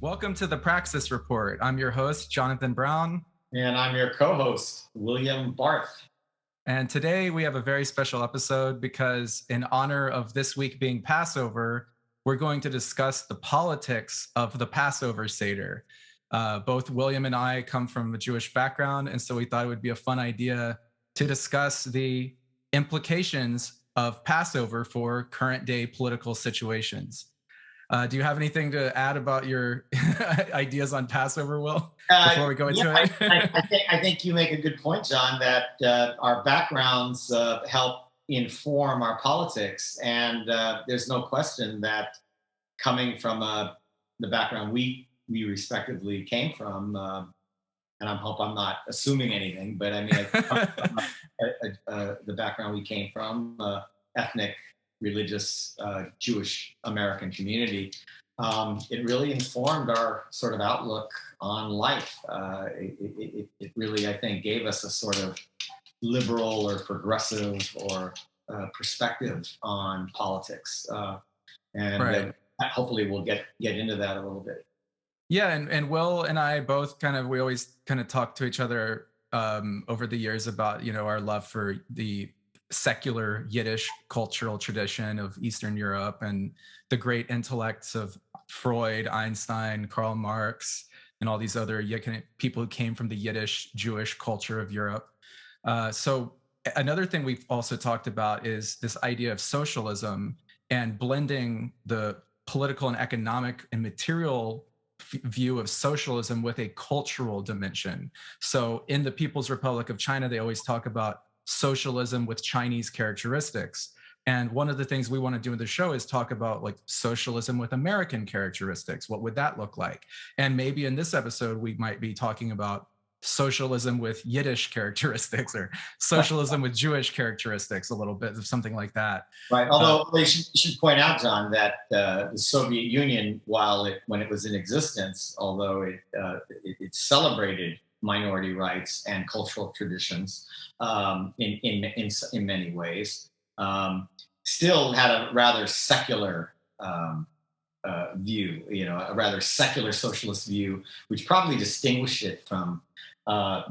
Welcome to the Praxis Report. I'm your host, Jonathan Brown. And I'm your co-host, William Barth. And today we have a very special episode because in honor of this week being Passover, we're going to discuss the politics of the Passover Seder. Both William and I come from a Jewish background, and so we thought it would be a fun idea to discuss the implications of Passover for current day political situations. Do you have anything to add about your ideas on Passover, Will, before we go into it? I think you make a good point, John, that our backgrounds help inform our politics. And there's no question that coming from the background we respectively came from, and I hope I'm not assuming anything, but I mean, the background we came from, ethnic, religious, Jewish American community, it really informed our sort of outlook on life. It really, I think, gave us a sort of liberal or progressive or perspective on politics. And Right. Hopefully we'll get into that a little bit. Yeah, and Will and I both we always kind of talk to each other over the years about, our love for the secular Yiddish cultural tradition of Eastern Europe and the great intellects of Freud, Einstein, Karl Marx, and all these other people who came from the Yiddish Jewish culture of Europe. So another thing we've also talked about is this idea of socialism and blending the political and economic and material view of socialism with a cultural dimension. So in the People's Republic of China, they always talk about socialism with Chinese characteristics. And one of the things we want to do in the show is talk about like socialism with American characteristics. What would that look like? And maybe in this episode, we might be talking about socialism with Yiddish characteristics or socialism with Jewish characteristics, a little bit of something like that. Right. Although you should point out, John, that the Soviet Union, when it was in existence, although it celebrated minority rights and cultural traditions in many ways, still had a rather secular view, a rather secular socialist view, which probably distinguished it from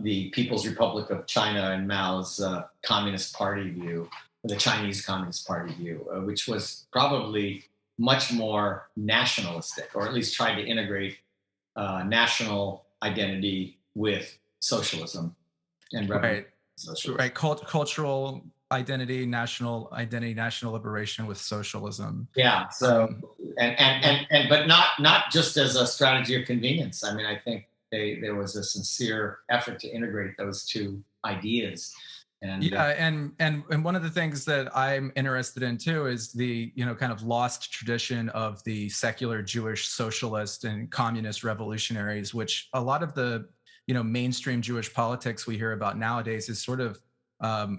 the People's Republic of China and Mao's Communist Party view, the Chinese Communist Party view, which was probably much more nationalistic, or at least tried to integrate national identity with socialism and socialism. Right. Cultural identity, national liberation with socialism. Yeah. So but not just as a strategy of convenience. I mean, I think there was a sincere effort to integrate those two ideas. And and one of the things that I'm interested in too is the kind of lost tradition of the secular Jewish socialist and communist revolutionaries, which a lot of the mainstream Jewish politics we hear about nowadays is sort of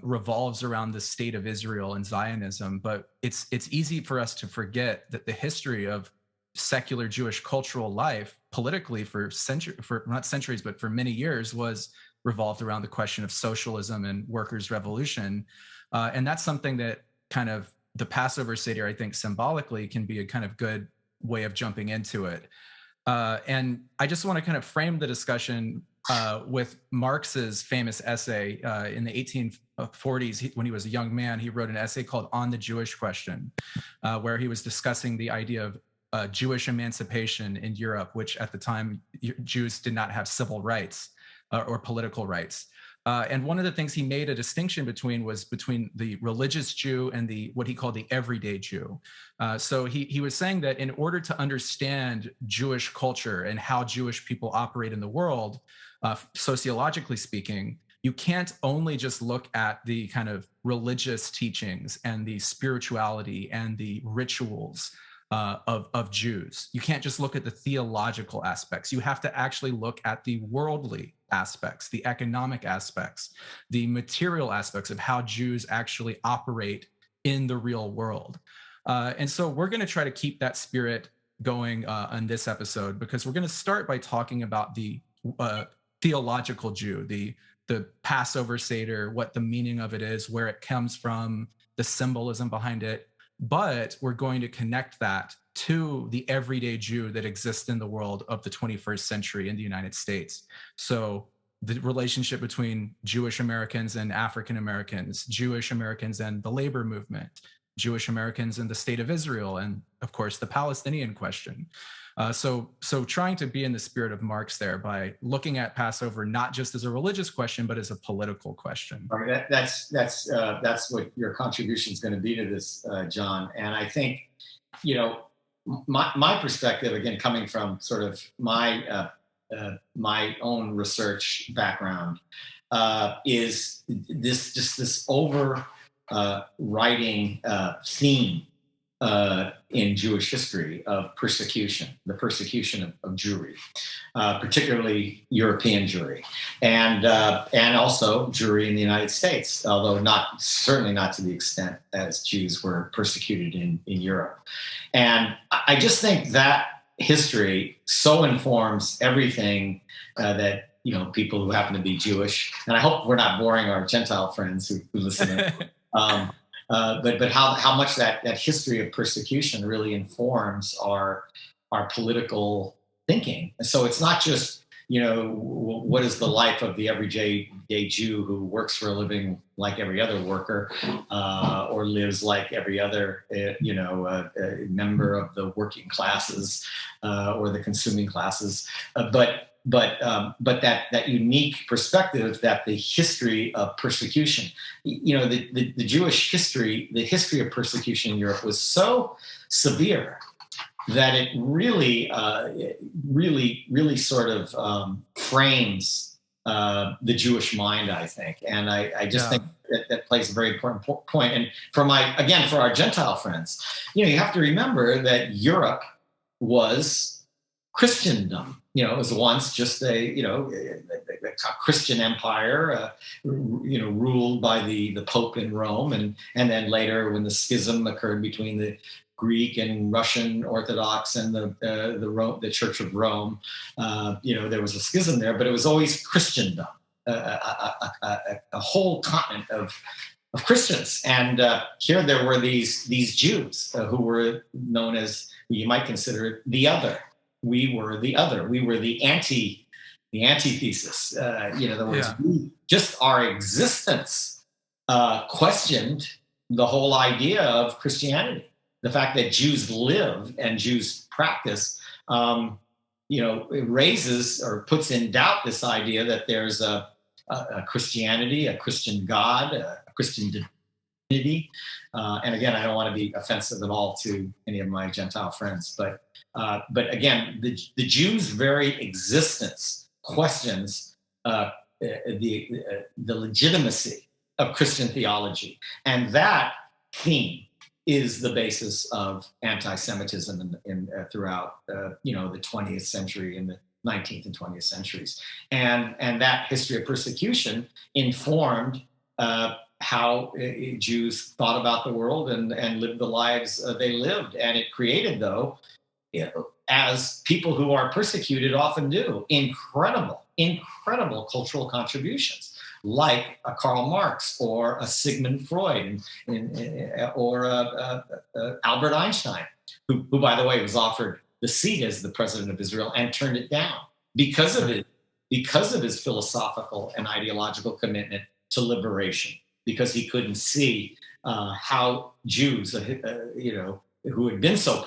revolves around the state of Israel and Zionism. But it's easy for us to forget that the history of secular Jewish cultural life politically for not centuries, but for many years was revolved around the question of socialism and workers' revolution. And that's something that kind of the Passover Seder, I think symbolically can be a kind of good way of jumping into it. And I just want to kind of frame the discussion with Marx's famous essay in the 1840s. When he was a young man, he wrote an essay called On the Jewish Question, where he was discussing the idea of Jewish emancipation in Europe, which at the time Jews did not have civil rights or political rights. And one of the things he made a distinction between was between the religious Jew and what he called the everyday Jew. So he was saying that in order to understand Jewish culture and how Jewish people operate in the world, sociologically speaking, you can't only just look at the kind of religious teachings and the spirituality and the rituals of Jews. You can't just look at the theological aspects. You have to actually look at the worldly aspects, the economic aspects, the material aspects of how Jews actually operate in the real world. And so we're going to try to keep that spirit going on this episode, because we're going to start by talking about the theological Jew, the Passover Seder, what the meaning of it is, where it comes from, the symbolism behind it. but we're going to connect that to the everyday Jew that exists in the world of the 21st century in the United States. So the relationship between Jewish Americans and African Americans, Jewish Americans and the labor movement, Jewish Americans and the state of Israel, and of course the Palestinian question. So trying to be in the spirit of Marx there by looking at Passover not just as a religious question, but as a political question. I mean, that's what your contribution is going to be to this, John. And I think, you know, my perspective, again, coming from sort of my own research background, is this over writing theme in Jewish history of persecution, the persecution of Jewry, particularly European Jewry, and also Jewry in the United States, although certainly not to the extent as Jews were persecuted in Europe. And I just think that history so informs everything that people who happen to be Jewish, and I hope we're not boring our Gentile friends who listen in. But how much that history of persecution really informs our political thinking. And so it's not just, what is the life of the everyday Jew who works for a living like every other worker, or lives like every other member of the working classes or the consuming classes, but that unique perspective that the history of persecution, the Jewish history, the history of persecution in Europe was so severe that it really sort of frames the Jewish mind, I think. And I just think that plays a very important point. And for our Gentile friends, you have to remember that Europe was Christendom. It was once just a Christian empire, ruled by the Pope in Rome, and then later when the schism occurred between the Greek and Russian Orthodox and the Church of Rome, there was a schism there, but it was always Christendom, a whole continent of Christians. And here there were these Jews who were known as, you might consider, the other. We were the other. We were the antithesis. In other words, just our existence questioned the whole idea of Christianity. The fact that Jews live and Jews practice, it raises or puts in doubt this idea that there's a Christianity, a Christian God, a Christian divinity. And again, I don't want to be offensive at all to any of my Gentile friends, but again, the Jews' very existence questions the legitimacy of Christian theology, and that theme is the basis of anti-Semitism throughout the 20th century and the 19th and 20th centuries, and that history of persecution informed how Jews thought about the world and lived the lives they lived, and it created, though, as people who are persecuted often do, incredible cultural contributions, like a Karl Marx or a Sigmund Freud or Albert Einstein, who, by the way, was offered the seat as the president of Israel and turned it down because of his philosophical and ideological commitment to liberation, because he couldn't see how Jews, who had been so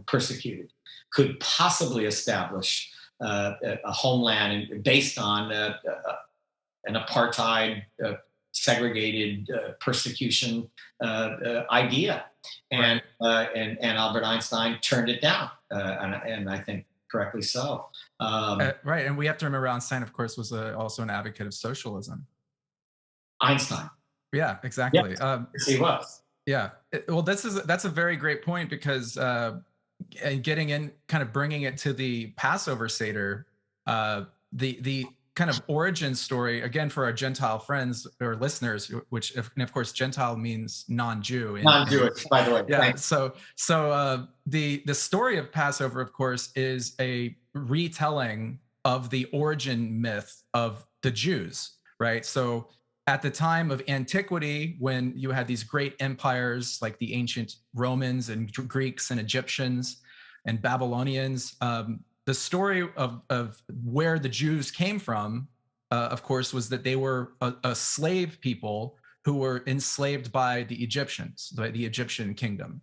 persecuted, could possibly establish a homeland based on an apartheid, segregated persecution idea, and Albert Einstein turned it down, and I think correctly so. Right, and we have to remember Einstein, of course, was also an advocate of socialism. Einstein. Yeah, exactly. Yes, he was. Yeah. Well, that's a very great point, because getting in, kind of bringing it to the Passover Seder, the kind of origin story, again, for our Gentile friends or listeners, which, and of course, Gentile means non-Jew. Non-Jewish, by the way. Yeah. Thanks. So the story of Passover, of course, is a retelling of the origin myth of the Jews, right? So at the time of antiquity, when you had these great empires like the ancient Romans and Greeks and Egyptians and Babylonians, the story of where the Jews came from, of course, was that they were a slave people who were enslaved by the Egyptians, by the Egyptian kingdom.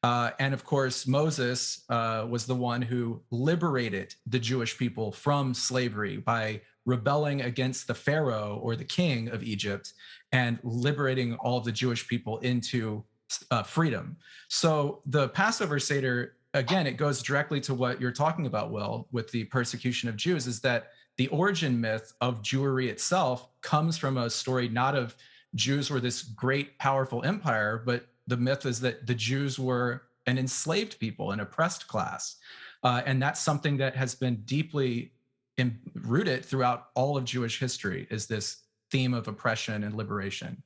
And of course, Moses was the one who liberated the Jewish people from slavery by rebelling against the Pharaoh or the king of Egypt and liberating all of the Jewish people into freedom. So the Passover Seder, again, it goes directly to what you're talking about, Will, with the persecution of Jews, is that the origin myth of Jewry itself comes from a story not of Jews were this great, powerful empire, but the myth is that the Jews were an enslaved people, an oppressed class. And that's something that has been deeply rooted throughout all of Jewish history, is this theme of oppression and liberation.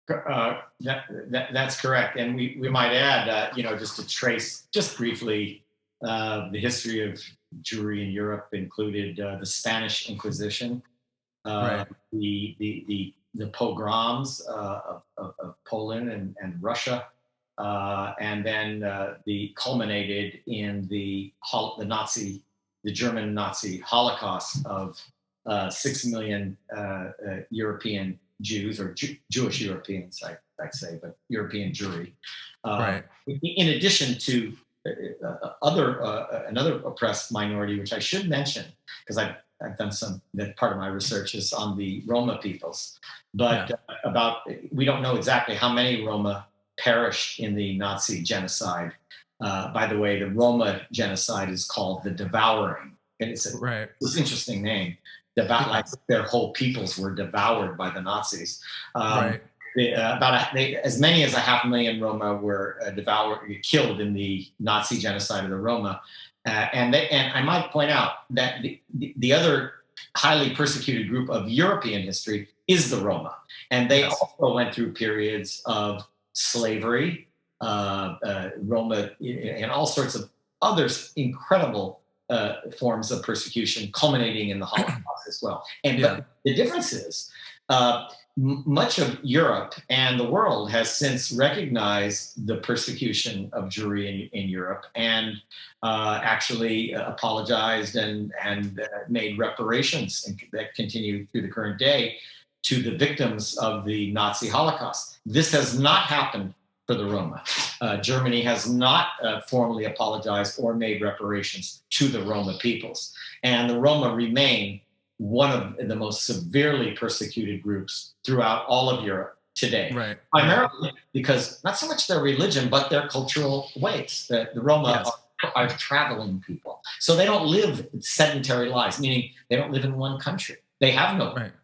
That's correct. And we might add, just to trace just briefly the history of Jewry in Europe included the Spanish Inquisition, Right. the pogroms of Poland and Russia, and then the culminated in the German Nazi Holocaust of 6 million European Jews, or Jewish Europeans, I'd say, but European Jewry. Right. In addition to another oppressed minority, which I should mention because I've done that part of my research is on the Roma peoples, but we don't know exactly how many Roma perished in the Nazi genocide. By the way, the Roma genocide is called the Devouring, and it's an interesting name. Like their whole peoples were devoured by the Nazis. Right. As many as 500,000 Roma were killed in the Nazi genocide of the Roma. And I might point out that the other highly persecuted group of European history is the Roma. And they also went through periods of slavery, Roma, and all sorts of other incredible forms of persecution, culminating in the Holocaust as well. But the difference is, much of Europe and the world has since recognized the persecution of Jewry in Europe and actually apologized and made reparations that continue through the current day to the victims of the Nazi Holocaust. This has not happened for the Roma. Germany has not formally apologized or made reparations to the Roma peoples. And the Roma remain one of the most severely persecuted groups throughout all of Europe today. Right. Primarily because not so much their religion, but their cultural ways. The Roma are traveling people. So they don't live sedentary lives, meaning they don't live in one country. They have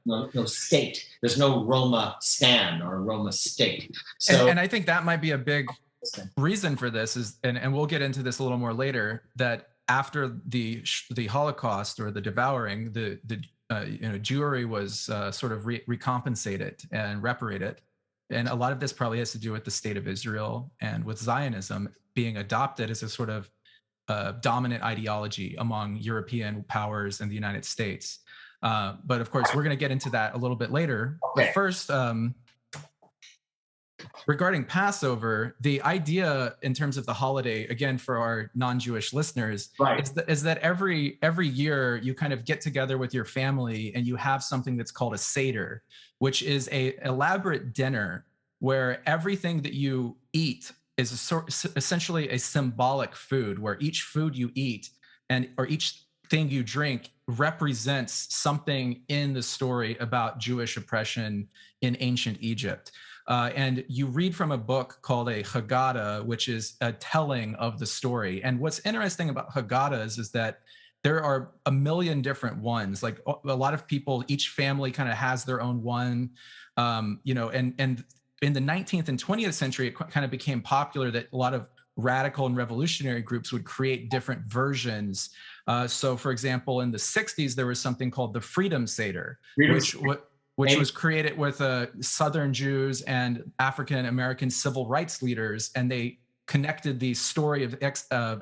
no state. There's no Roma stan or Roma state. So, and I think that might be a big reason for this is, and we'll get into this a little more later, that after the Holocaust or the devouring, the Jewry was sort of recompensated and reparated. And a lot of this probably has to do with the state of Israel and with Zionism being adopted as a sort of dominant ideology among European powers and the United States. But of course, we're going to get into that a little bit later. Okay. But first, regarding Passover, the idea in terms of the holiday, again, for our non-Jewish listeners, is that every year you kind of get together with your family and you have something that's called a Seder, which is a elaborate dinner where everything that you eat is essentially a symbolic food, where each food you eat or each thing you drink represents something in the story about Jewish oppression in ancient Egypt. And you read from a book called a Haggadah, which is a telling of the story. And what's interesting about Haggadahs is that there are a million different ones. Like a lot of people, each family kind of has their own one, and in the 19th and 20th century, it kind of became popular that a lot of radical and revolutionary groups would create different versions. So for example, in the 60s, there was something called the Freedom Seder, which was created with Southern Jews and African American civil rights leaders, and they connected the story of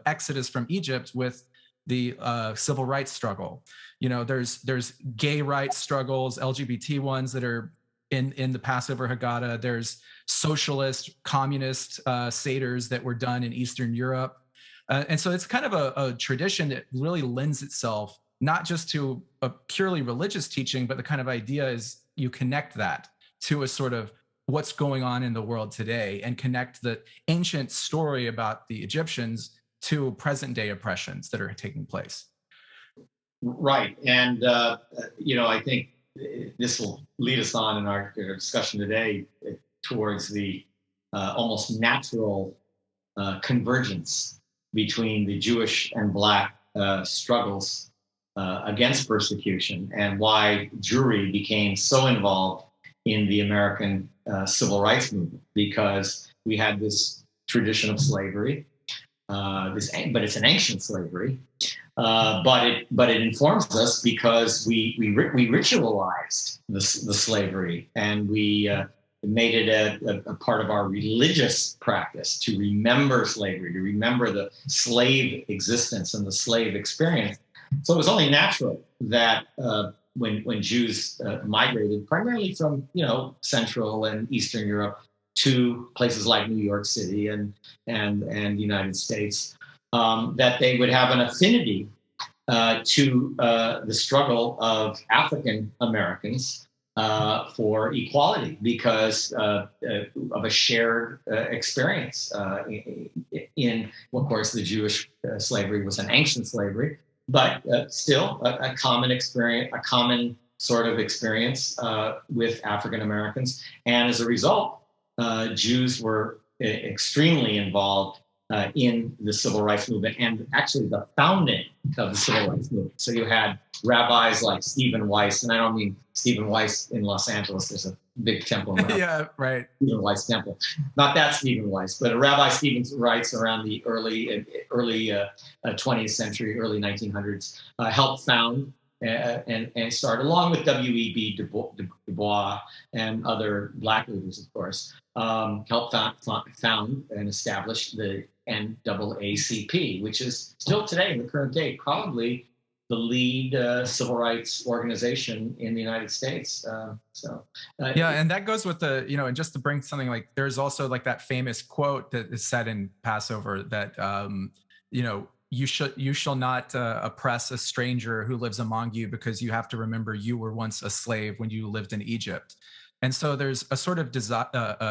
Exodus from Egypt with the civil rights struggle. There's gay rights struggles, LGBT ones that are in the Passover Haggadah. There's socialist, communist seders that were done in Eastern Europe. And so it's kind of a tradition that really lends itself not just to a purely religious teaching, but the kind of idea is you connect that to a sort of what's going on in the world today and connect the ancient story about the Egyptians to present day oppressions that are taking place. Right. And, I think this will lead us on in our discussion today towards the almost natural convergence between the Jewish and Black struggles against persecution, and why Jewry became so involved in the American civil rights movement, because we had this tradition of slavery, but it's an ancient slavery. But it informs us because we ritualized the slavery, and we made it a part of our religious practice to remember slavery, to remember the slave existence and the slave experience. So it was only natural that when Jews migrated primarily from Central and Eastern Europe to places like New York City and the United States, that they would have an affinity to the struggle of African Americans for equality because of a shared experience. Of course, the Jewish slavery was an ancient slavery, but still a common experience, a common sort of experience with African Americans. And as a result, Jews were extremely involved in the civil rights movement, and actually the founding of the civil rights movement. So you had rabbis like Stephen Weiss, and I don't mean Stephen Weiss in Los Angeles. There's a big temple. Yeah, right. Stephen Weiss Temple. Not that Stephen Weiss, but a Rabbi Stephen Weiss around the early 20th century, early 1900s, helped found and start, along with W.E.B. Du Bois and other Black leaders, of course, helped found and establish the NAACP, which is still today, in the current day, probably the lead civil rights organization in the United States. Yeah, and that goes with the, and just to bring something, like there's also like that famous quote that is said in Passover that, you shall not oppress a stranger who lives among you, because you have to remember you were once a slave when you lived in Egypt. And so there's a sort of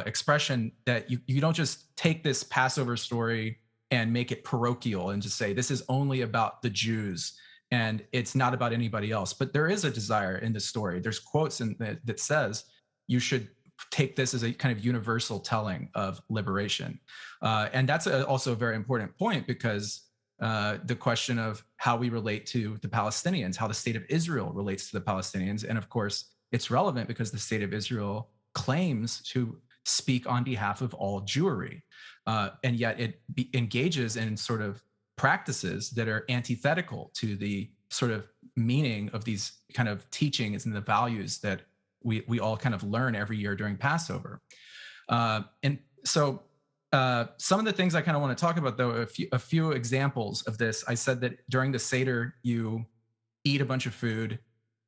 expression that you don't just take this Passover story and make it parochial and just say this is only about the Jews and it's not about anybody else. But there is a desire in the story. There's quotes that says you should take this as a kind of universal telling of liberation. And that's also a very important point, because the question of how we relate to the Palestinians, how the state of Israel relates to the Palestinians. And of course, it's relevant because the state of Israel claims to speak on behalf of all Jewry. And yet it engages in sort of practices that are antithetical to the sort of meaning of these kind of teachings and the values that we all kind of learn every year during Passover. And so some of the things I kind of want to talk about, though, a few examples of this. I said that during the Seder, you eat a bunch of food,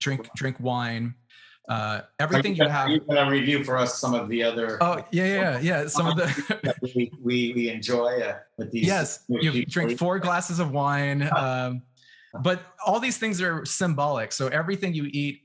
drink wine, everything you have. Are you going to review for us some of the other? Oh, yeah. Some of the we enjoy with these. Yes, you drink 4 glasses of wine. But all these things are symbolic. So everything you eat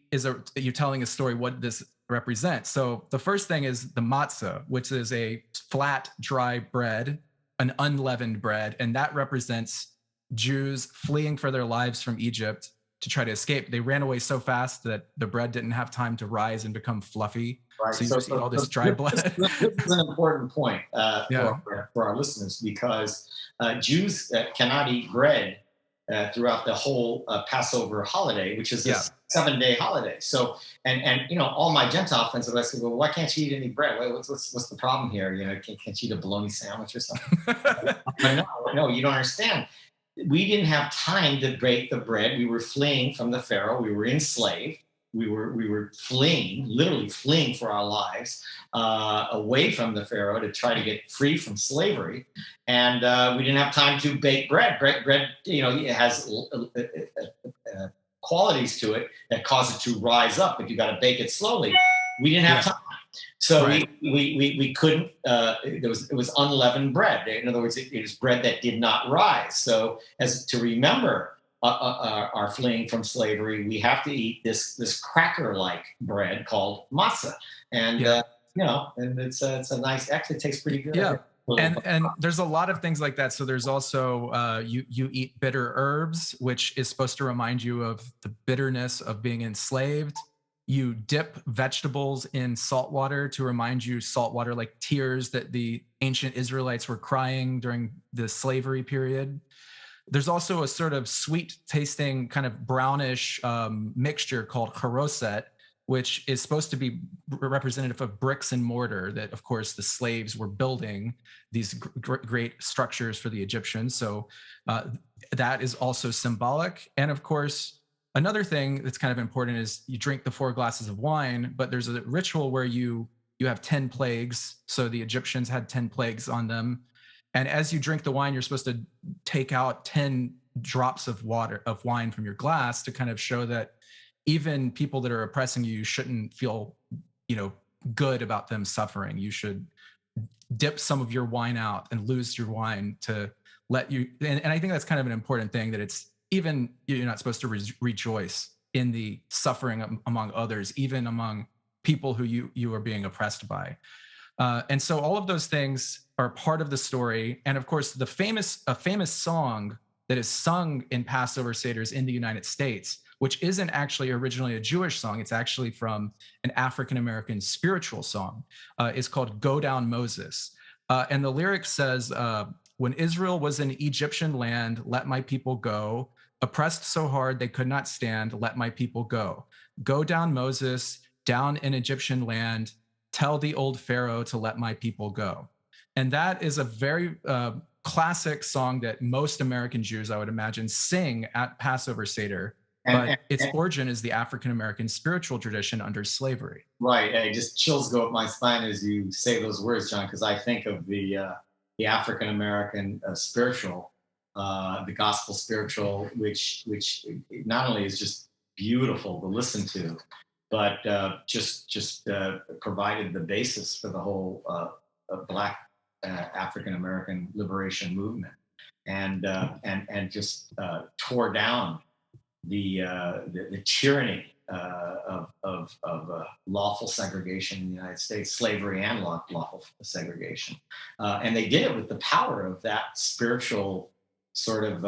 you're telling a story what this represents. So the first thing is the matzah, which is a flat, dry bread, an unleavened bread, and that represents Jews fleeing for their lives from Egypt to try to escape. They ran away so fast that the bread didn't have time to rise and become fluffy. Right. So you just eat all this dry blood. This is an important point for our listeners, because Jews cannot eat bread throughout the whole Passover holiday, which is a 7-day holiday. So, and all my Gentile friends would say, well, why can't you eat any bread? What's the problem here? Can't you eat a bologna sandwich or something? No, you don't understand. We didn't have time to break the bread. We were fleeing from the Pharaoh. We were enslaved. We were fleeing, literally fleeing for our lives away from the Pharaoh to try to get free from slavery. And we didn't have time to bake bread. Bread, it has qualities to it that cause it to rise up, but you got to bake it slowly. We didn't have Yeah. time. So Right. we couldn't. It was unleavened bread. In other words, it was bread that did not rise. So as to remember our fleeing from slavery, we have to eat this cracker like bread called matzah, and Yeah. and it's a nice. Actually, it tastes pretty good. I Yeah. think. A little, And there's a lot of things like that. So there's also you eat bitter herbs, which is supposed to remind you of the bitterness of being enslaved. You dip vegetables in salt water to remind you salt water like tears that the ancient Israelites were crying during the slavery period. There's also a sort of sweet tasting kind of brownish mixture called charoset, which is supposed to be representative of bricks and mortar that, of course, the slaves were building these great structures for the Egyptians. So uh, that is also symbolic. And of course, another thing that's kind of important is you drink the 4 glasses of wine, but there's a ritual where you have 10 plagues. So the Egyptians had 10 plagues on them. And as you drink the wine, you're supposed to take out 10 drops of wine from your glass to kind of show that even people that are oppressing you shouldn't feel, you know, good about them suffering. You should dip some of your wine out and lose your wine to let you. And I think that's kind of an important thing, that it's even you're not supposed to rejoice in the suffering among others, even among people who you are being oppressed by. And so all of those things are part of the story. And of course, a famous song that is sung in Passover Seders in the United States, which isn't actually originally a Jewish song, it's actually from an African American spiritual song, is called "Go Down Moses." And the lyric says, "When Israel was in Egyptian land, let my people go. Oppressed so hard they could not stand, let my people go. Go down Moses, down in Egyptian land. Tell the old Pharaoh to let my people go." And that is a very classic song that most American Jews, I would imagine, sing at Passover Seder. and, But its origin is the African American spiritual tradition under slavery. right. Just chills go up my spine as you say those words, John, because I think of the African American spiritual, the gospel spiritual, which not only is just beautiful to listen to, but just provided the basis for the whole Black African American liberation movement, and just tore down the tyranny of lawful segregation in the United States, slavery and lawful segregation, and they did it with the power of that spiritual sort of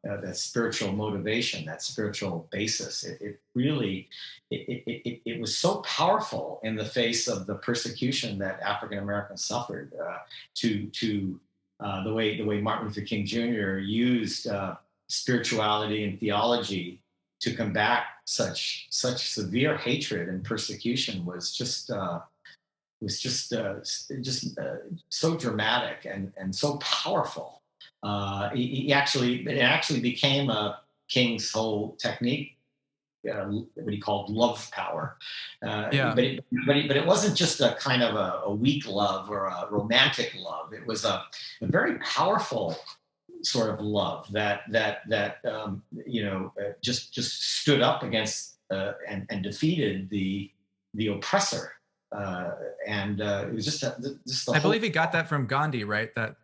that spiritual motivation, that spiritual basis. It really it was so powerful in the face of the persecution that African Americans suffered. To the way Martin Luther King Jr. used spirituality and theology to combat such severe hatred and persecution was just so dramatic and so powerful. It actually became a King's whole technique, what he called love power. Yeah, But it wasn't just a kind of a weak love or a romantic love. It was a very powerful sort of love that just stood up against and defeated the oppressor. It was just the I whole. believe he got that from Gandhi, right? That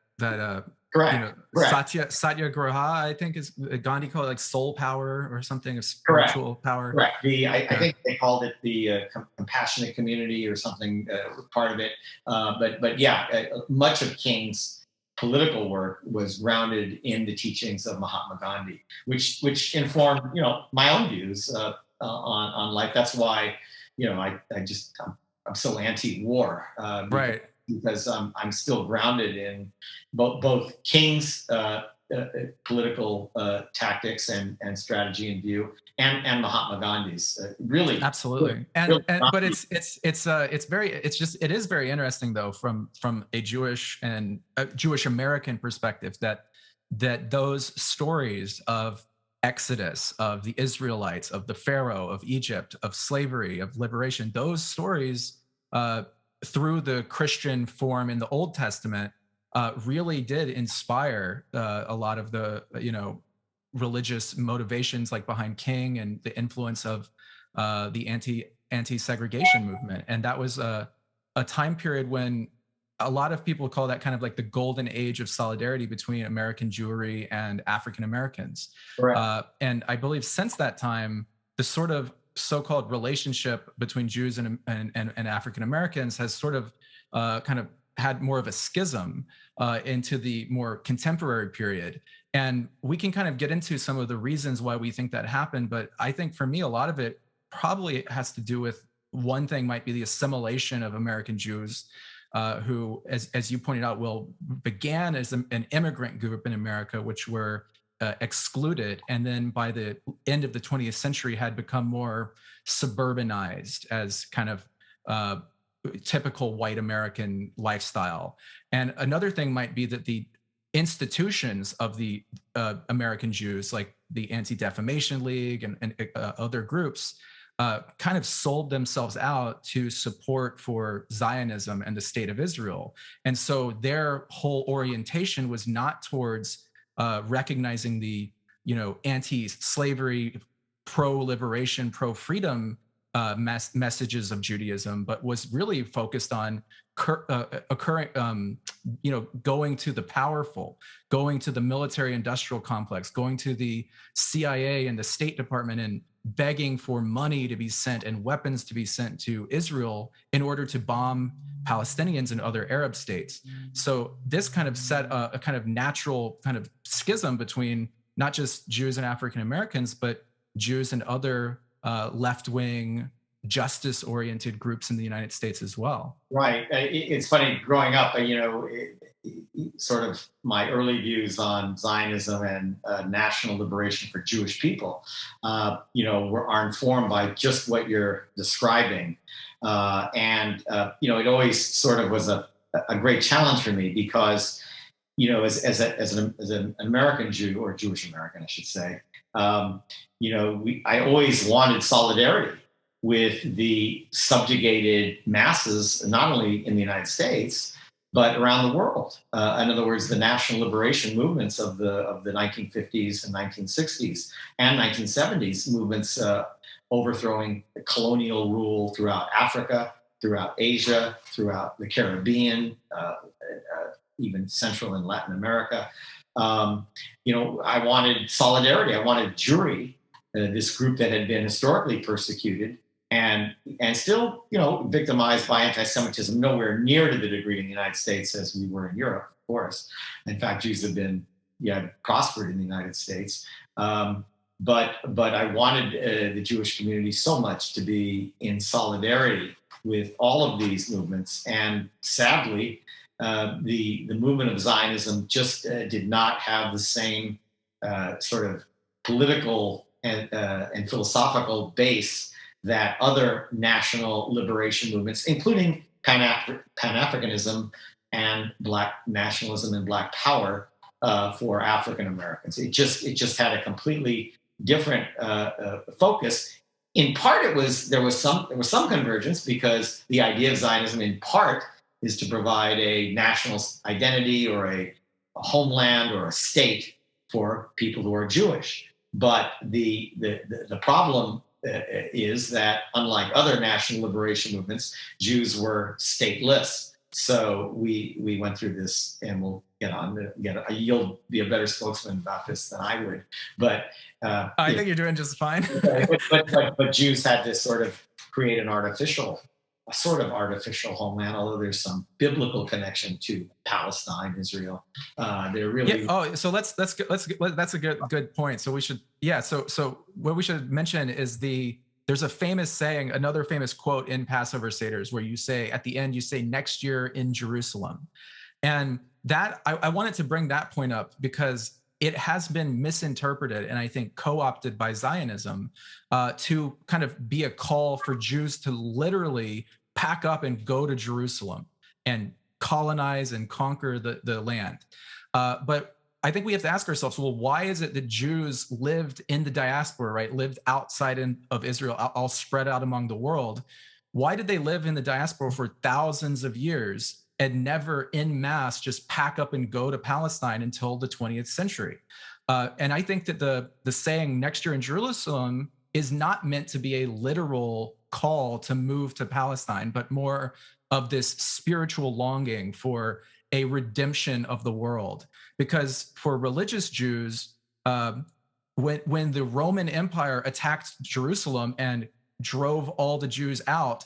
Correct. Correct. Satyagraha, I think is Gandhi called it like soul power or something, of Correct. spiritual power. Correct. I Yeah. think they called it the compassionate community or something, part of it. But yeah, much of King's political work was grounded in the teachings of Mahatma Gandhi, which informed my own views on life. That's why I'm so anti-war, Right. because I'm still grounded in both King's political tactics and strategy and view, and Mahatma Gandhi's. Really, Absolutely. really, But it is very interesting though from a Jewish American perspective that those stories of Exodus, of the Israelites, of the Pharaoh, of Egypt, of slavery, of liberation, those stories through the Christian form in the Old Testament really did inspire a lot of the religious motivations like behind King and the influence of the anti-segregation movement. And that was a time period when a lot of people call that kind of like the golden age of solidarity between American Jewry and African Americans. Correct. And I believe since that time, the sort of so-called relationship between Jews and African Americans has sort of kind of had more of a schism into the more contemporary period. And we can kind of get into some of the reasons why we think that happened. But I think for me, a lot of it probably has to do with one thing might be the assimilation of American Jews who, as you pointed out, Will, began as an immigrant group in America, which were excluded, and then by the end of the 20th century had become more suburbanized as kind of typical white American lifestyle. And another thing might be that the institutions of the American Jews, like the Anti-Defamation League and other groups, kind of sold themselves out to support for Zionism and the state of Israel. And so their whole orientation was not towards recognizing the, anti-slavery, pro-liberation, pro-freedom messages of Judaism, but was really focused on going to the powerful, going to the military-industrial complex, going to the CIA and the State Department and begging for money to be sent and weapons to be sent to Israel in order to bomb Palestinians and other Arab states. So this kind of set a kind of natural kind of schism between not just Jews and African Americans, but Jews and other left-wing, justice-oriented groups in the United States as well. Right. It's funny growing up, sort of my early views on Zionism and national liberation for Jewish people, are informed by just what you're describing. It always sort of was a great challenge for me because, as an American Jew, or Jewish American, I should say, I always wanted solidarity with the subjugated masses, not only in the United States, but around the world. In other words, the national liberation movements of the 1950s and 1960s and 1970s movements overthrowing colonial rule throughout Africa, throughout Asia, throughout the Caribbean, even Central and Latin America. I wanted solidarity. I wanted Jewry, this group that had been historically persecuted and still, victimized by anti-Semitism, nowhere near to the degree in the United States as we were in Europe, of course. In fact, Jews have been, prospered in the United States. But I wanted the Jewish community so much to be in solidarity with all of these movements. And sadly, the movement of Zionism just did not have the same sort of political and philosophical base that other national liberation movements, including Pan-Africanism and Black nationalism and Black power for African Americans. It just had a completely different focus. In part, there was some convergence because the idea of Zionism, in part, is to provide a national identity or a homeland or a state for people who are Jewish. But the problem is that, unlike other national liberation movements, Jews were stateless. So we went through this, and we'll get on. You'll be a better spokesman about this than I would. But I think you're doing just fine. but Jews had to sort of create a sort of artificial homeland, although there's some biblical connection to Palestine, Israel. They're really So that's a good point. So we should So what we should mention is there's a famous saying, another famous quote in Passover Seders, where you say at the end, you say next year in Jerusalem, and that I wanted to bring that point up because it has been misinterpreted and I think co-opted by Zionism to kind of be a call for Jews to literally pack up and go to Jerusalem and colonize and conquer the land. But I think we have to ask ourselves, well, why is it that Jews lived in the diaspora, right? Lived outside of Israel, all spread out among the world. Why did they live in the diaspora for thousands of years and never en masse just pack up and go to Palestine until the 20th century? And I think that the saying next year in Jerusalem is not meant to be a literal call to move to Palestine, but more of this spiritual longing for a redemption of the world. Because for religious Jews, when the Roman Empire attacked Jerusalem and drove all the Jews out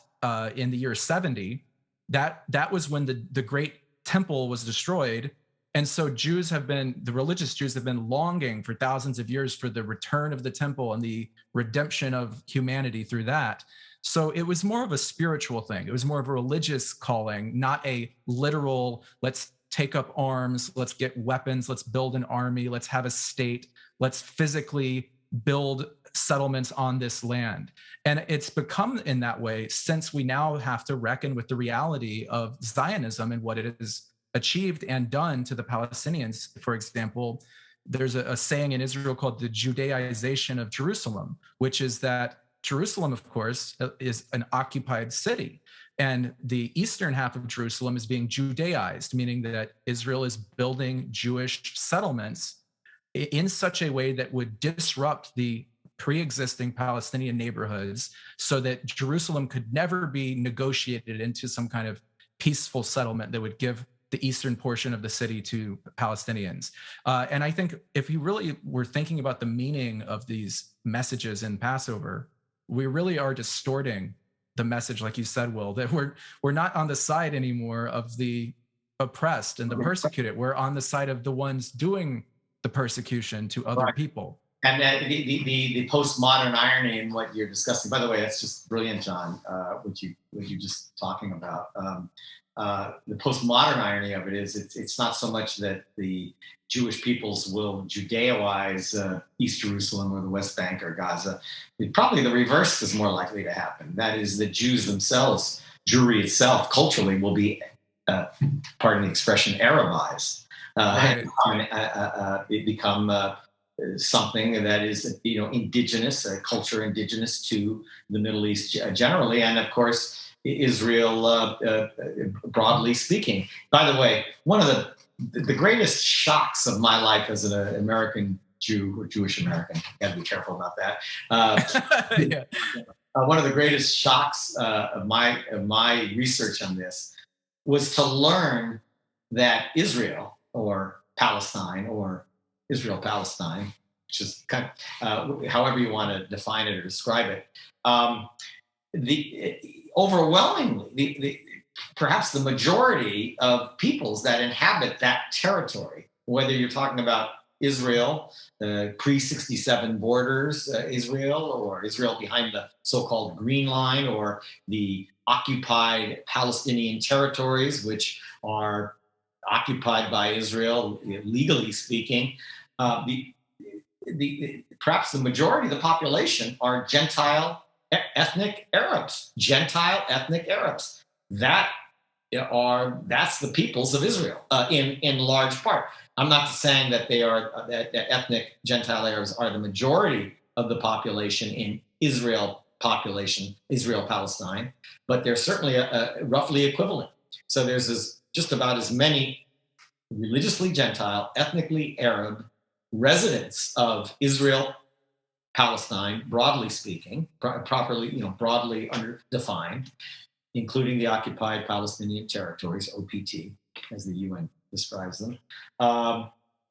in the year 70, that was when the great temple was destroyed. And so the religious Jews have been longing for thousands of years for the return of the temple and the redemption of humanity through that. So it was more of a spiritual thing. It was more of a religious calling, not a literal, let's take up arms, let's get weapons, let's build an army, let's have a state, let's physically build settlements on this land. And it's become in that way since we now have to reckon with the reality of Zionism and what it has achieved and done to the Palestinians. For example, there's a saying in Israel called the Judaization of Jerusalem, which is that Jerusalem, of course, is an occupied city. And the eastern half of Jerusalem is being Judaized, meaning that Israel is building Jewish settlements in such a way that would disrupt the pre-existing Palestinian neighborhoods so that Jerusalem could never be negotiated into some kind of peaceful settlement that would give the eastern portion of the city to Palestinians. And I think if you really were thinking about the meaning of these messages in Passover, we really are distorting the message, like you said, Will, that we're not on the side anymore of the oppressed and the persecuted. We're on the side of the ones doing the persecution to other people. And the postmodern irony in what you're discussing, by the way, that's just brilliant, John, what you just talking about. The postmodern irony of it is it's not so much that the Jewish peoples will Judaize East Jerusalem or the West Bank or Gaza. Probably the reverse is more likely to happen. That is, the Jews themselves, Jewry itself, culturally will be, pardon the expression, Arabized. It become something that is, indigenous, a culture indigenous to the Middle East generally, and of course Israel, broadly speaking. By the way, one of the greatest shocks of my life as an American Jew or Jewish American, got to be careful about that. Yeah. One of the greatest shocks of my research on this was to learn that Israel or Palestine or Israel-Palestine, which is kind of however you want to define it or describe it, overwhelmingly, perhaps the majority of peoples that inhabit that territory, whether you're talking about Israel, pre-67 borders, Israel, or Israel behind the so-called Green Line, or the occupied Palestinian territories, which are occupied by Israel, legally speaking, perhaps the majority of the population are Gentile ethnic Arabs. Gentile ethnic Arabs. That's the peoples of Israel in large part. I'm not saying that they are that ethnic Gentile Arabs are the majority of the population in Israel-Palestine, but they're certainly roughly equivalent. So there's just about as many religiously Gentile, ethnically Arab residents of Israel, Palestine, broadly speaking, broadly defined, including the occupied Palestinian territories, OPT, as the UN describes them,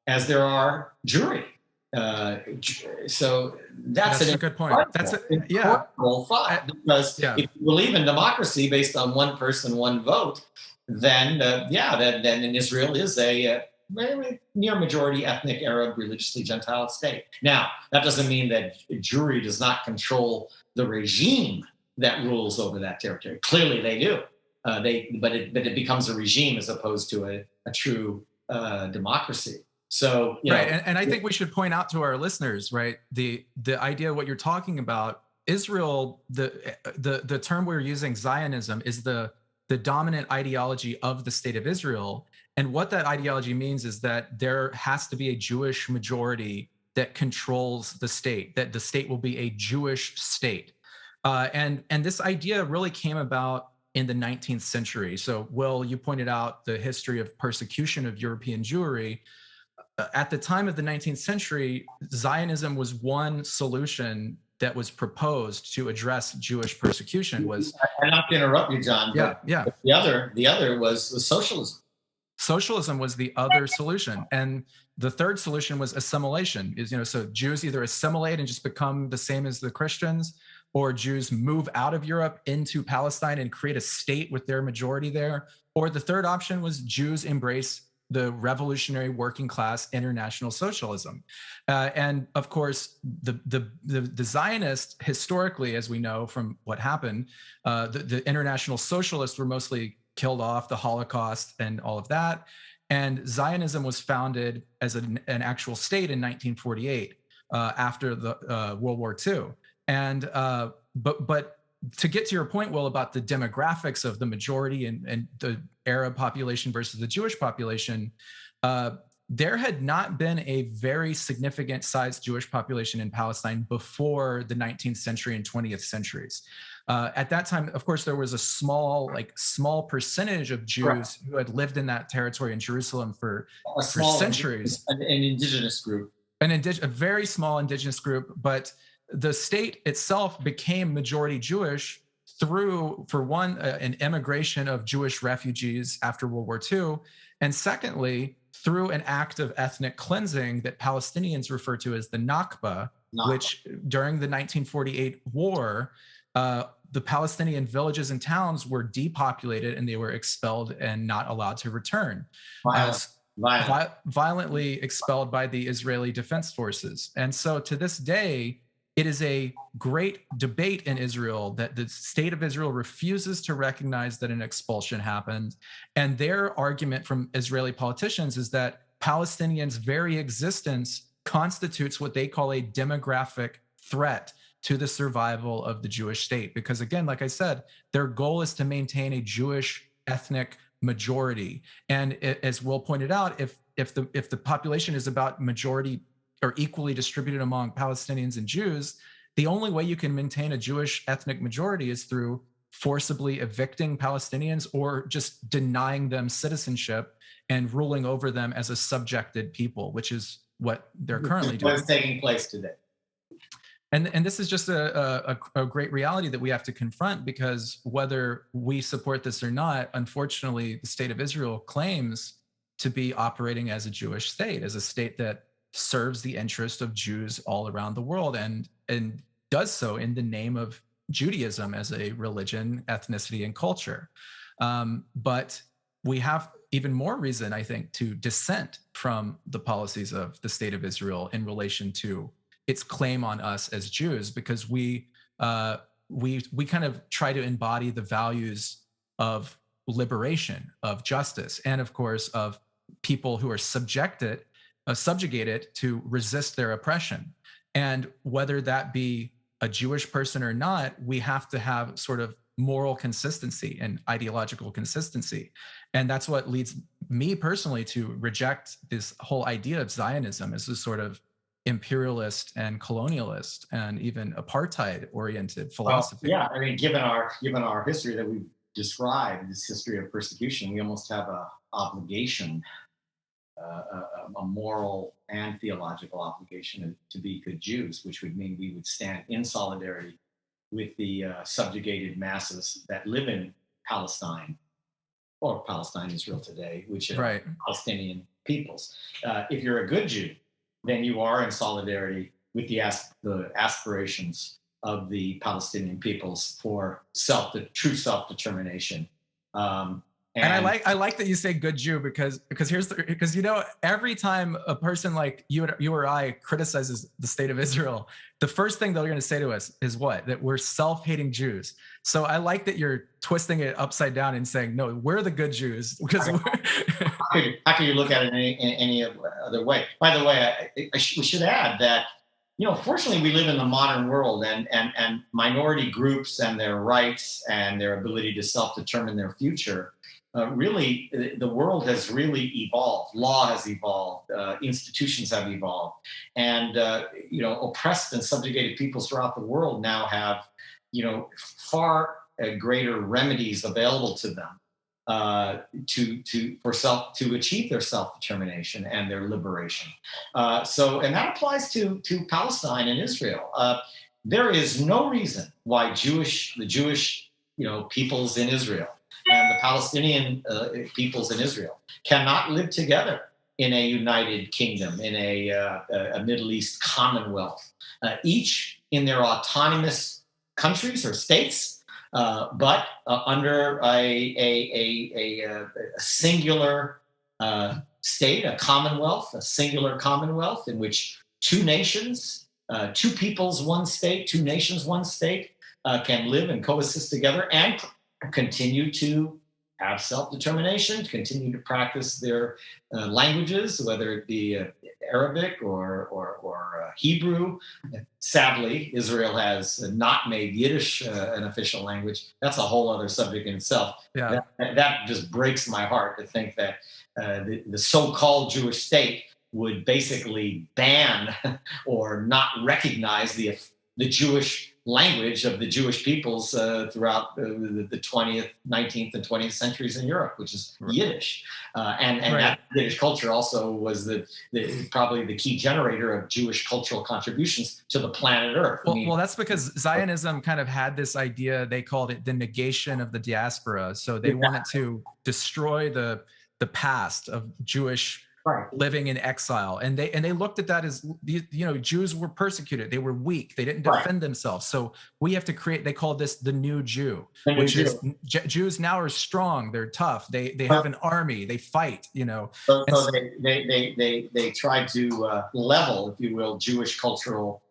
as there are Jewry. So that's a good point. That's thought, because if you believe in democracy based on one person, one vote, then then Israel is a near majority ethnic Arab, religiously Gentile state. Now, that doesn't mean that Jewry does not control the regime that rules over that territory. Clearly, they do. But it becomes a regime as opposed to a true democracy. So right, and I think we should point out to our listeners, right, the idea of what you're talking about. Israel, the term we're using, Zionism, is the dominant ideology of the state of Israel. And what that ideology means is that there has to be a Jewish majority that controls the state, that the state will be a Jewish state. And this idea really came about in the 19th century. So, Will, you pointed out the history of persecution of European Jewry. At the time of the 19th century, Zionism was one solution that was proposed to address Jewish persecution was, I not to interrupt you, John, yeah, but yeah. the other was socialism. Socialism was the other solution. And the third solution was assimilation. Is, so Jews either assimilate and just become the same as the Christians, or Jews move out of Europe into Palestine and create a state with their majority there. Or the third option was Jews embrace the revolutionary working class international socialism. And of course, the Zionists, historically, as we know from what happened, the international socialists were mostly killed off, the Holocaust and all of that. And Zionism was founded as an actual state in 1948, after the World War II. And but to get to your point, Will, about the demographics of the majority and the Arab population versus the Jewish population, there had not been a very significant sized Jewish population in Palestine before the 19th century and 20th centuries. At that time, of course, there was a small percentage of Jews Correct. who had lived in that territory in Jerusalem A for small centuries, an indigenous group. a very small indigenous group. But the state itself became majority Jewish through, for one, an immigration of Jewish refugees after World War II, and secondly, through an act of ethnic cleansing that Palestinians refer to as the Nakba, which during the 1948 war, the Palestinian villages and towns were depopulated and they were expelled and not allowed to return. Violently expelled by the Israeli Defense Forces. And so to this day, it is a great debate in Israel that the state of Israel refuses to recognize that an expulsion happened. And their argument from Israeli politicians is that Palestinians' very existence constitutes what they call a demographic threat to the survival of the Jewish state. Because again, like I said, their goal is to maintain a Jewish ethnic majority. And as Will pointed out, if the population is about majority or equally distributed among Palestinians and Jews, the only way you can maintain a Jewish ethnic majority is through forcibly evicting Palestinians or just denying them citizenship and ruling over them as a subjected people, which is what they're currently doing. What's taking place today? And this is just a great reality that we have to confront, because whether we support this or not, unfortunately, the state of Israel claims to be operating as a Jewish state, as a state that serves the interest of Jews all around the world, and does so in the name of Judaism as a religion, ethnicity, and culture. But we have even more reason, I think, to dissent from the policies of the state of Israel in relation to its claim on us as Jews, because we kind of try to embody the values of liberation, of justice, and of course of people who are subjugated to resist their oppression. And whether that be a Jewish person or not, we have to have sort of moral consistency and ideological consistency. And that's what leads me personally to reject this whole idea of Zionism as a sort of imperialist and colonialist and even apartheid oriented philosophy. Well, yeah, I mean, given our history that we've described, this history of persecution, we almost have a obligation, a moral and theological obligation to be good Jews, which would mean we would stand in solidarity with the subjugated masses that live in Palestine, or Palestine, Israel today, which are right. Palestinian peoples. If you're a good Jew, then you are in solidarity with the aspirations of the Palestinian peoples for true self-determination. And I like that you say good Jew, because every time a person like you or I criticizes the state of Israel, the first thing they're going to say to us is what? That we're self-hating Jews. So I like that you're twisting it upside down and saying, no, we're the good Jews, because how can you look at it in any other way? By the way, we should add that, fortunately, we live in the modern world, and minority groups and their rights and their ability to self-determine their future. Really, the world has really evolved. Law has evolved. Institutions have evolved, and oppressed and subjugated peoples throughout the world now have, far greater remedies available to them to achieve their self-determination and their liberation. And that applies to Palestine and Israel. there is no reason why the Jewish, peoples in Israel and the Palestinian peoples in Israel cannot live together in a united kingdom, in a Middle East commonwealth, each in their autonomous countries or states, but under a singular state, a commonwealth, a singular commonwealth in which two nations, two peoples, one state, two nations, one state can live and coexist together and continue to have self-determination, continue to practice their languages, whether it be Arabic or Hebrew. Sadly, Israel has not made Yiddish an official language. That's a whole other subject in itself. Yeah. That just breaks my heart to think that the so-called Jewish state would basically ban or not recognize the Jewish language of the Jewish peoples throughout the 20th, 19th, and 20th centuries in Europe, which is Yiddish. And Right. that Yiddish culture also was probably the key generator of Jewish cultural contributions to the planet Earth. Well, that's because Zionism kind of had this idea, they called it the negation of the diaspora. So they wanted to destroy the past of Jewish living in exile, and they looked at that as, Jews were persecuted, they were weak, they didn't defend themselves, so we have to create, they call this the new Jew, Jews now are strong, they're tough, they have an army, they fight, So they tried to level, if you will, the Jewish cultural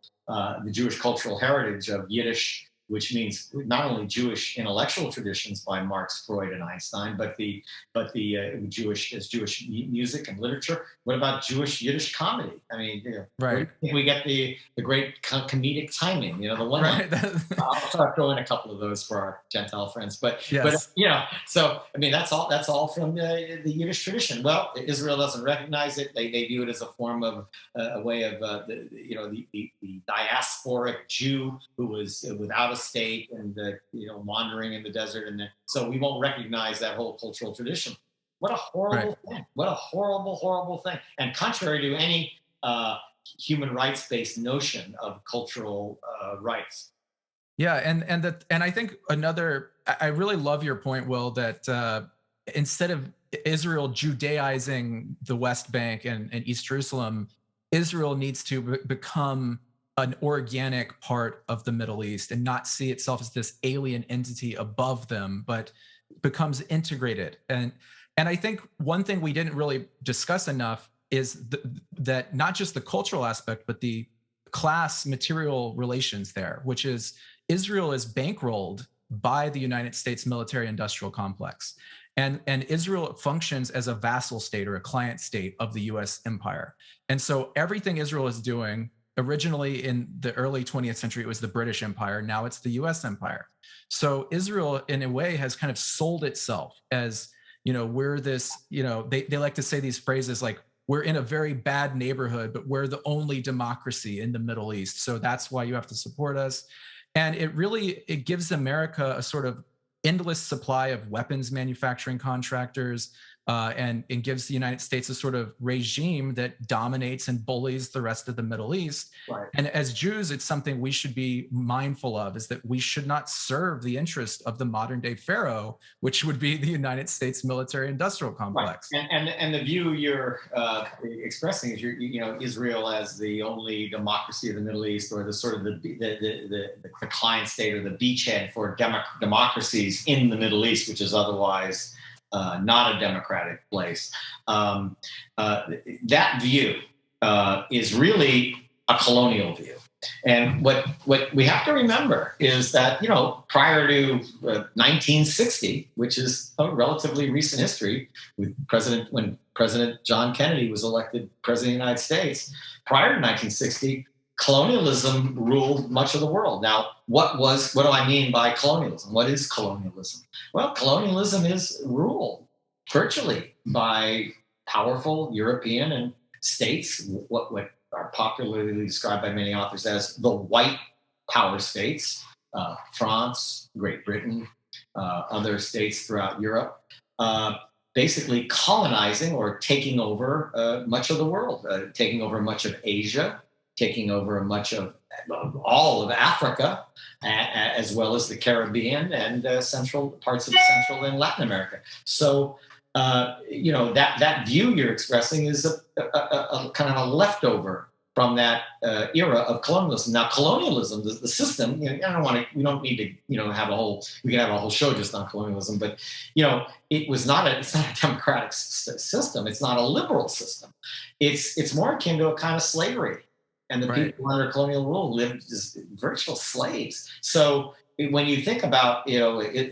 heritage of Yiddish, which means not only Jewish intellectual traditions by Marx, Freud, and Einstein, but the Jewish music and literature. What about Jewish Yiddish comedy? I mean, we get the great comedic timing. The one. Right. I'll throw in a couple of those for our Gentile friends, but yes. So I mean, that's all from the Yiddish tradition. Well, Israel doesn't recognize it. They view it as a form of a way of the diasporic Jew who was without a state and wandering in the desert, and so we won't recognize that whole cultural tradition. What a horrible thing! What a horrible thing! And contrary to any human rights-based notion of cultural rights. Yeah, and I think I really love your point, Will, that instead of Israel Judaizing the West Bank and East Jerusalem, Israel needs to become an organic part of the Middle East and not see itself as this alien entity above them, but becomes integrated. And I think one thing we didn't really discuss enough is that not just the cultural aspect, but the class material relations there, which is Israel is bankrolled by the United States military industrial complex. And Israel functions as a vassal state or a client state of the US empire. And so everything Israel is doing, originally in the early 20th century, it was the British Empire. Now it's the US empire. So Israel, in a way, has kind of sold itself as, we're this, they like to say these phrases like, we're in a very bad neighborhood, but we're the only democracy in the Middle East. So that's why you have to support us. And it gives America a sort of endless supply of weapons manufacturing contractors, and gives the United States a sort of regime that dominates and bullies the rest of the Middle East. Right. And as Jews, it's something we should be mindful of, is that we should not serve the interest of the modern day Pharaoh, which would be the United States military industrial complex. Right. And the view you're expressing is Israel as the only democracy of the Middle East, or the sort of the client state or the beachhead for democracies in the Middle East, which is otherwise not a democratic place. That view is really a colonial view. And what we have to remember is that, prior to 1960, which is a relatively recent history, when President John Kennedy was elected president of the United States, prior to 1960, colonialism ruled much of the world. Now, what do I mean by colonialism? What is colonialism? Well, colonialism is ruled virtually by powerful European and states, what are popularly described by many authors as the white power states, France, Great Britain, other states throughout Europe, basically colonizing or taking over much of the world, taking over much of Asia, taking over much of all of Africa, as well as the Caribbean and central parts of Central and Latin America. So, that view you're expressing is a kind of a leftover from that era of colonialism. Now, colonialism, the system. I don't want to. We don't need to. Have a whole. We can have a whole show just on colonialism, but it's not a democratic system. It's not a liberal system. It's more akin to a kind of slavery, and the Right. people under colonial rule lived as virtual slaves. So when you think about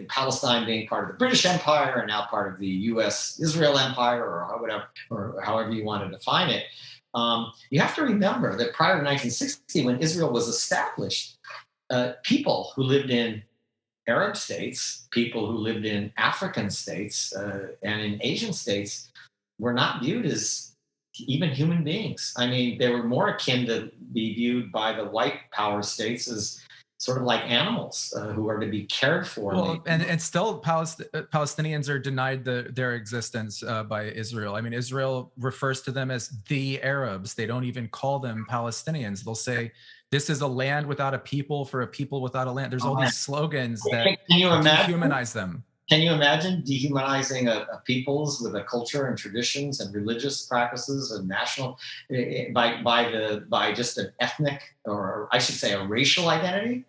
Palestine being part of the British Empire and now part of the U.S. Israel Empire, or whatever, or however you want to define it, you have to remember that prior to 1960, when Israel was established, people who lived in Arab states, people who lived in African states, and in Asian states were not viewed as even human beings. I mean, they were more akin to be viewed by the white power states as sort of like animals who are to be cared for. Well, and still Palestinians are denied their existence by Israel. I mean, Israel refers to them as the Arabs. They don't even call them Palestinians. They'll say, this is a land without a people for a people without a land. There's all these slogans that dehumanize them. Can you imagine dehumanizing a peoples with a culture and traditions and religious practices and national by just an ethnic, or I should say a racial identity?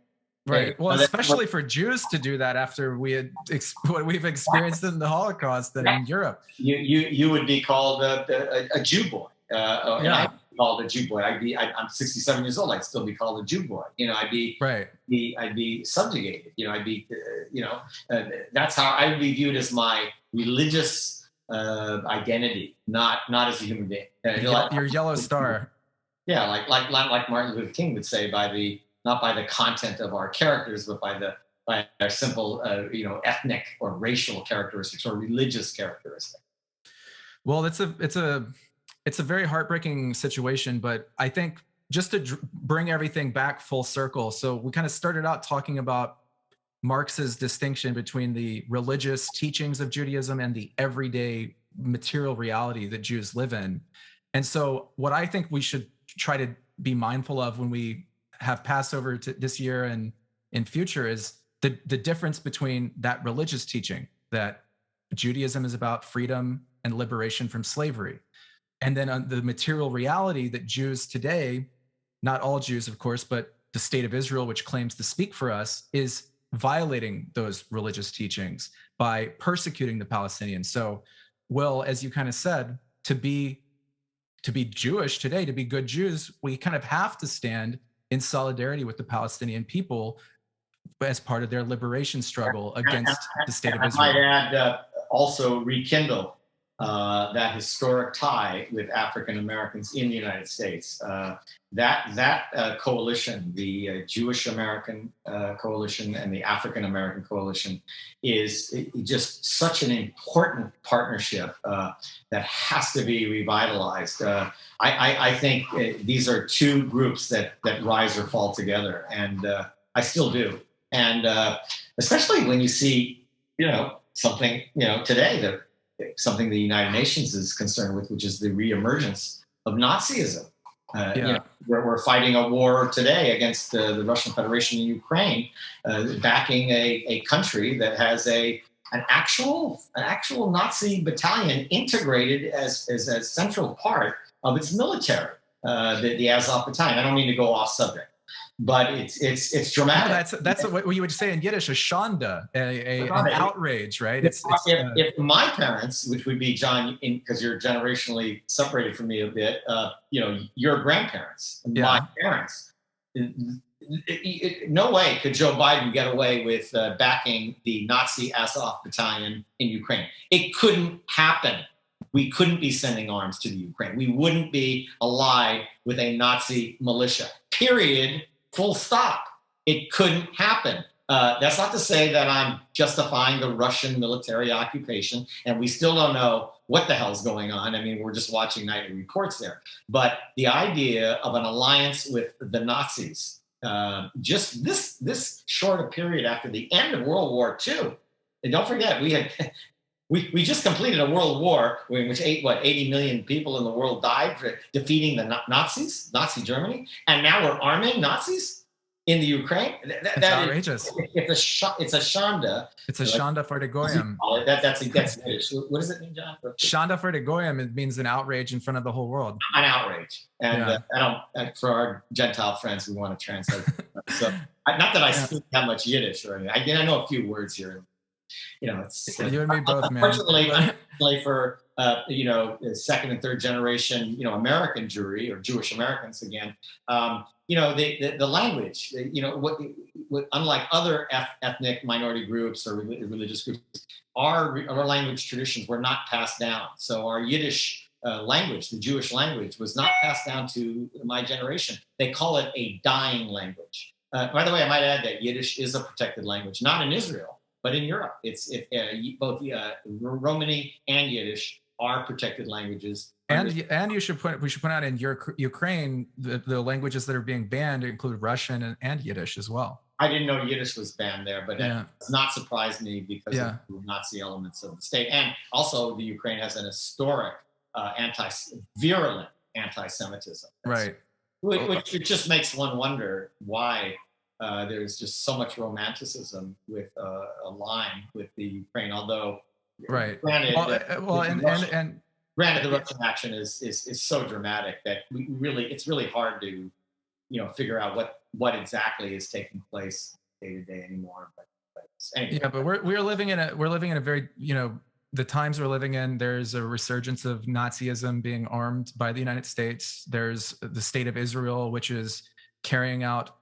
Right. Well, especially for Jews to do that after we had what we've experienced in the Holocaust and in Europe. You would be called a Jew boy. Yeah. I'd be called a Jew boy. I'm 67 years old. I'd still be called a Jew boy. I'd be subjugated. That's how I would be viewed, as my religious identity, not as a human being. Your yellow star. Yeah, like Martin Luther King would say, not by the content of our characters, but by our simple ethnic or racial characteristics or religious characteristics. Well, it's a very heartbreaking situation, but I think just to bring everything back full circle. So we kind of started out talking about Marx's distinction between the religious teachings of Judaism and the everyday material reality that Jews live in. And so what I think we should try to be mindful of when we have Passover this year and in future is the difference between that religious teaching, that Judaism is about freedom and liberation from slavery, and then on the material reality that Jews today, not all Jews, of course, but the state of Israel, which claims to speak for us, is violating those religious teachings by persecuting the Palestinians. So, Will, as you kind of said, to be Jewish today, to be good Jews, we kind of have to stand in solidarity with the Palestinian people as part of their liberation struggle against the state of Israel. I might add, also rekindle that historic tie with African Americans in the United States. That coalition, the Jewish American coalition and the African American coalition, is just such an important partnership that has to be revitalized. I think these are two groups that rise or fall together, and I still do. And especially when you see, something, today that something the United Nations is concerned with, which is the reemergence of Nazism. We're fighting a war today against the Russian Federation in Ukraine, backing a country that has an actual Nazi battalion integrated as a central part of its military, the Azov battalion. I don't mean to go off subject, but it's dramatic. No, that's what you would say in Yiddish, a shanda, an outrage, right? If my parents, which would be John, because you're generationally separated from me a bit, your grandparents, my parents, no way could Joe Biden get away with backing the Nazi Azov battalion in Ukraine. It couldn't happen. We couldn't be sending arms to the Ukraine. We wouldn't be allied with a Nazi militia. Period. Full stop. It couldn't happen. That's not to say that I'm justifying the Russian military occupation, and we still don't know what the hell's going on. I mean, we're just watching nightly reports there. But the idea of an alliance with the Nazis, just this short a period after the end of World War II, and don't forget, we had We just completed a world war in which 80 million people in the world died for defeating the Nazis, Nazi Germany, and now we're arming Nazis in the Ukraine. It's outrageous. It's a shanda. It's a shanda for the goyim. That's Yiddish. What does it mean, John? Shanda for the goyim, it means an outrage in front of the whole world. An outrage, and Yeah. I don't. For our Gentile friends, we want to translate. So, not that I speak that much Yiddish or anything. I know a few words here. It's You and me both, man. Unfortunately for second and third generation, American Jewry or Jewish Americans again, the language, what unlike other ethnic minority groups or religious groups, our language traditions were not passed down. So our Yiddish language, the Jewish language, was not passed down to my generation. They call it a dying language. By the way, I might add that Yiddish is a protected language, not in Israel, but in Europe. Both Romani and Yiddish are protected languages. And we should point out in Ukraine, the languages that are being banned include Russian and Yiddish as well. I didn't know Yiddish was banned there, but it does not surprise me because of the Nazi elements of the state. And also the Ukraine has an historic virulent anti-Semitism. Right. Which just makes one wonder why there's just so much romanticism with a line with the Ukraine, although right. Granted, granted, the Russian action is so dramatic that it's really hard to figure out what exactly is taking place day to day anymore. But anyway. Yeah, but we're living in a very the times we're living in. There's a resurgence of Nazism being armed by the United States. There's the state of Israel, which is carrying out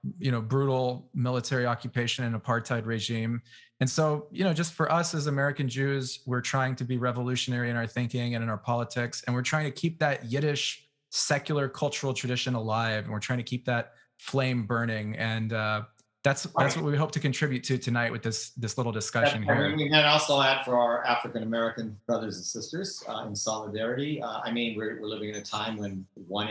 brutal military occupation and apartheid regime. And so just for us as American Jews, we're trying to be revolutionary in our thinking and in our politics, and we're trying to keep that Yiddish secular cultural tradition alive, and we're trying to keep that flame burning. And that's what we hope to contribute to tonight with this little discussion here. We can also add for our African American brothers and sisters in solidarity. We're living in a time when where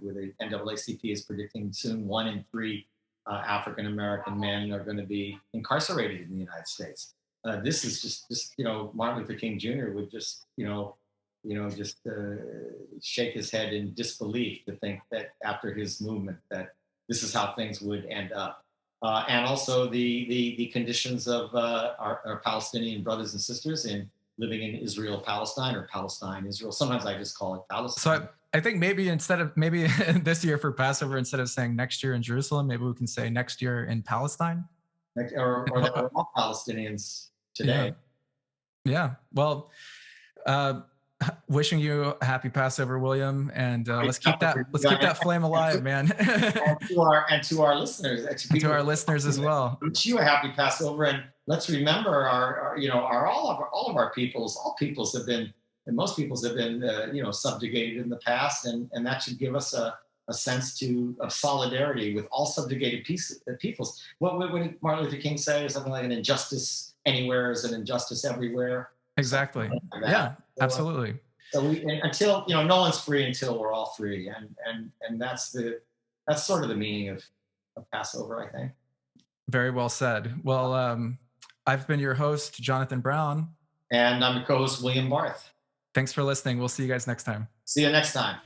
the NAACP is predicting soon 1 in 3 African American men are going to be incarcerated in the United States. This is just Martin Luther King Jr. would just shake his head in disbelief to think that after his movement that this is how things would end up. And also the conditions of our Palestinian brothers and sisters in living in Israel, Palestine, or Palestine, Israel. Sometimes I just call it Palestine. So I think maybe this year for Passover, instead of saying next year in Jerusalem, maybe we can say next year in Palestine. Or they're all Palestinians today. Yeah. Well, wishing you a happy Passover, William, and let's keep that flame alive, man. and to our listeners, to our listeners as well. Wish you a happy Passover, and let's remember all of our peoples. All peoples have been, and most peoples have been, subjugated in the past, and that should give us a sense of solidarity with all subjugated peoples. What did Martin Luther King say? Something like an injustice anywhere is an injustice everywhere. Exactly. Yeah, absolutely. So until no one's free until we're all free, and that's sort of the meaning of Passover, I think. Very well said. Well, I've been your host, Jonathan Brown, and I'm your co-host, William Barth. Thanks for listening. We'll see you guys next time. See you next time.